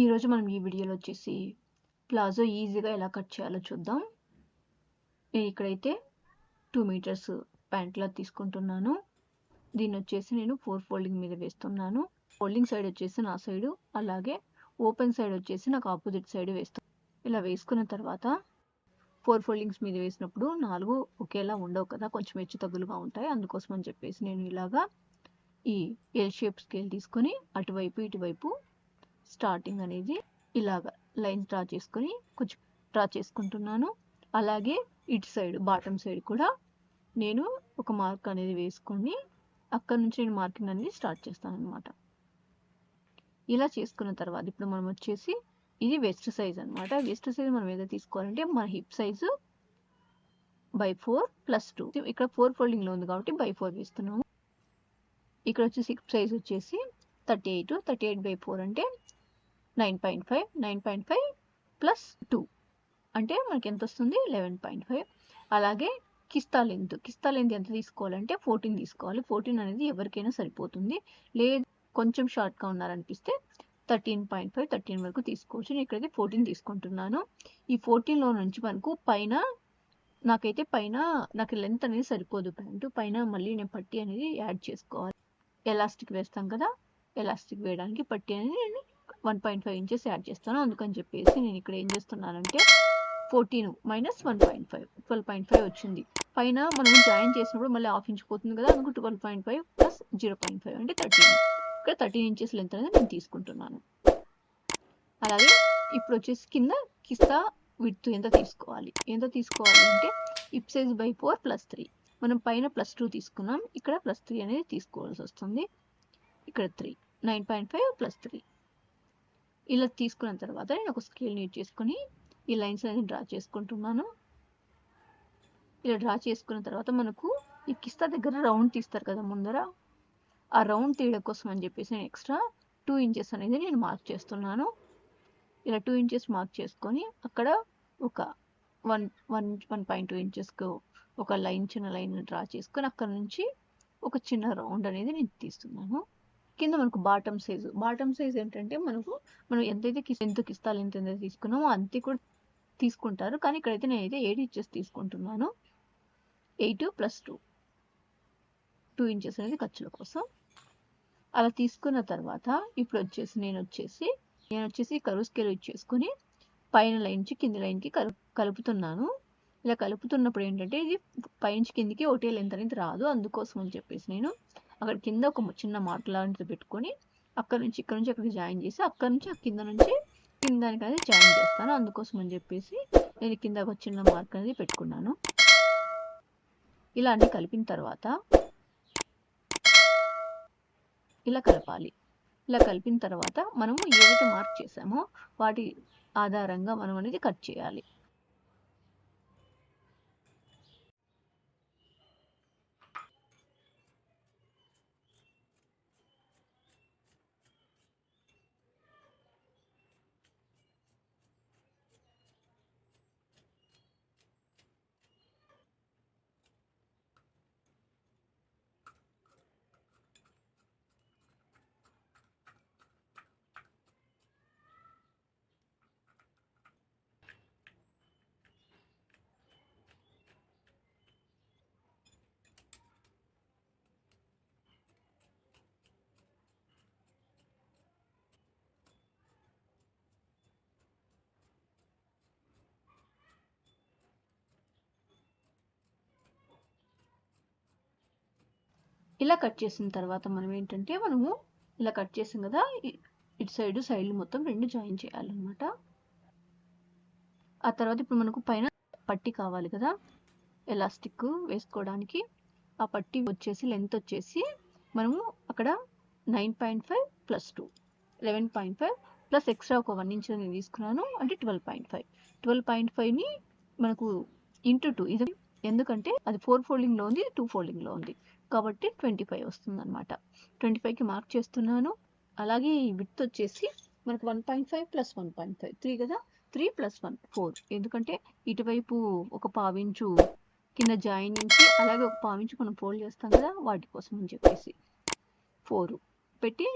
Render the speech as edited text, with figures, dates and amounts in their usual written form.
ఈరోజు మనం ఈ వీడియోలో వచ్చేసి ప్లాజో ఈజీగా ఎలా కట్ చేయాలో చూద్దాం. నేను ఇక్కడైతే 2 మీటర్స్ ప్యాంట్లా తీసుకుంటున్నాను. దీన్ని వచ్చేసి నేను 4 ఫోల్డింగ్ మీద వేస్తున్నాను. ఫోల్డింగ్ సైడ్ వచ్చేసి నా సైడు, అలాగే ఓపెన్ సైడ్ వచ్చేసి నాకు ఆపోజిట్ సైడ్ వేస్తాను. ఇలా వేసుకున్న తర్వాత 4 ఫోల్డింగ్స్ మీద వేసినప్పుడు 4 ఒకేలా ఉండవు కదా, కొంచెం హెచ్చు తగ్గులుగా ఉంటాయి. అందుకోసం అని చెప్పేసి నేను ఇలాగా ఈ ఎల్ షేప్ స్కేల్ తీసుకొని అటువైపు ఇటువైపు స్టార్టింగ్ అనేది ఇలాగా లైన్ డ్రా చేసుకొని కొంచెం డ్రా చేసుకుంటున్నాను. అలాగే ఇటు సైడ్ బాటమ్ సైడ్ కూడా నేను ఒక మార్క్ అనేది వేసుకొని అక్కడ నుంచి నేను మార్కింగ్ అనేది స్టార్ట్ చేస్తాను అనమాట. ఇలా చేసుకున్న తర్వాత ఇప్పుడు మనం వచ్చేసి ఇది వెస్ట్ సైజ్ అనమాట. వెస్ట్ సైజ్ మనం ఏదో తీసుకోవాలంటే మన హిప్ సైజు /4+2. ఇక్కడ 4 ఫోల్డింగ్లో ఉంది కాబట్టి /4 వేస్తున్నాము. ఇక్కడ వచ్చేసి హిప్ సైజ్ వచ్చేసి 38. 38/4 అంటే 9.5. 9.5 + 2 అంటే మనకి ఎంత వస్తుంది? 11.5. అలాగే కిస్తా లెంత్ ఎంత తీసుకోవాలంటే 14 తీసుకోవాలి. 14 అనేది ఎవరికైనా సరిపోతుంది. లేదు కొంచెం షార్ట్గా ఉన్నారనిపిస్తే 13.5, 13 వరకు తీసుకోవచ్చు. నేను ఇక్కడైతే 14 తీసుకుంటున్నాను. ఈ 14లో నుంచి మనకు నాకైతే పైన నాకు లెంత్ అనేది సరిపోదు ప్యాంటు. పైన మళ్ళీ నేను పట్టీ అనేది యాడ్ చేసుకోవాలి. ఎలాస్టిక్ వేస్తాం కదా, ఎలాస్టిక్ వేయడానికి పట్టీ అనేది నేను 1.5 ఇంచెస్ యాడ్ చేస్తాను. అందుకని చెప్పేసి నేను ఇక్కడ ఏం చేస్తున్నానంటే 14 - 1.5 12.5 వచ్చింది. పైన మనం జాయిన్ చేసినప్పుడు మళ్ళీ ½ ఇంచ్ పోతుంది కదా, అందుకు 12.5 + 0.5 అంటే 13. ఇక్కడ 13 ఇంచెస్ లెంత్ అనేది నేను తీసుకుంటున్నాను. అలాగే ఇప్పుడు వచ్చేసి కింద కిస్తా విడ్త్ ఎంత తీసుకోవాలి అంటే హిప్ సైజ్ /4 + 3. మనం పైన +2 తీసుకున్నాం, ఇక్కడ +3 అనేది తీసుకోవాల్సి వస్తుంది. ఇక్కడ 3 9.5 + 3 ఇలా తీసుకున్న తర్వాత నేను ఒక స్కేల్ యూజ్ చేసుకొని ఈ లైన్స్ అనేది డ్రా చేసుకుంటున్నాను. ఇలా డ్రా చేసుకున్న తర్వాత మనకు ఈ కిస్తా దగ్గర రౌండ్ తీస్తారు కదా ముందర, ఆ రౌండ్ తీయడం కోసం అని చెప్పేసి నేను ఎక్స్ట్రా 2 ఇంచెస్ అనేది నేను మార్క్ చేస్తున్నాను. ఇలా 2 ఇంచెస్ మార్క్ చేసుకొని అక్కడ ఒక 1.2 ఇంచెస్కు ఒక చిన్న లైన్ డ్రా చేసుకొని అక్కడ నుంచి ఒక చిన్న రౌండ్ అనేది నేను తీస్తున్నాను. కింద మనకు బాటమ్ సైజ్ ఏంటంటే మనం ఎంతైతే కిస్తా లెంత్ ఎంత తీసుకున్నామో అంతే కూడా తీసుకుంటారు. కానీ ఇక్కడైతే నేనైతే 8 ఇంచెస్ తీసుకుంటున్నాను. 8 + 2 ఇంచెస్ అనేది ఖర్చుల కోసం. అలా తీసుకున్న తర్వాత ఇప్పుడు వచ్చేసి నేను వచ్చేసి కరువు స్కేల్ యూజ్ చేసుకొని పైన లైన్ నుంచి కింది లైన్కి కలుపుతున్నాను. ఇలా కలుపుతున్నప్పుడు ఏంటంటే ఇది పైనుంచి కిందికి ఒకటే లెంత్ అనేది రాదు. అందుకోసం అని చెప్పేసి నేను అక్కడ కింద ఒక చిన్న మార్క్ లాంటిది పెట్టుకొని ఇక్కడ నుంచి అక్కడికి జాయిన్ చేసి అక్కడ నుంచి కింద నుంచి కిందానికి అనేది జాయిన్ చేస్తాను. అందుకోసం అని చెప్పేసి నేను కింద ఒక చిన్న మార్క్ అనేది పెట్టుకున్నాను. ఇలా అన్ని కలిపిన తర్వాత ఇలా కలపాలి. ఇలా కలిపిన తర్వాత మనము ఏదైతే మార్క్ చేసామో వాటి ఆధారంగా మనం అనేది కట్ చేయాలి. ఇలా కట్ చేసిన తర్వాత మనము ఇలా కట్ చేసాం కదా, ఇటు సైడ్లు మొత్తం 2 జాయిన్ చేయాలన్నమాట. ఆ తర్వాత ఇప్పుడు మనకు పైన పట్టీ కావాలి కదా ఎలాస్టిక్ వేసుకోవడానికి. ఆ పట్టీ వచ్చేసి లెంత్ వచ్చేసి మనము అక్కడ 9.5 + 2 11.5 ప్లస్ ఎక్స్ట్రా ఒక 1 ఇంచ్ నేను తీసుకున్నాను అంటే 12.5. 12.5ని మనకు ఇంటూ 2, ఇది ఎందుకంటే అది 4 ఫోల్డింగ్లో ఉంది, 2 ఫోల్డింగ్లో ఉంది కాబట్టి 25 వస్తుంది అనమాట. 25కి మార్క్ చేస్తున్నాను. అలాగే ఈ విడ్త్ వచ్చేసి మనకు 1.5 + 1.5 3 కదా, 3 + 1 4. ఎందుకంటే ఇటువైపు ఒక ½ ఇంచు కింద జాయిన్ నుంచి అలాగే ఒక ½ ఇంచు మనం ఫోల్డ్ చేస్తాం కదా, వాటి కోసం అని చెప్పేసి 4 పెట్టి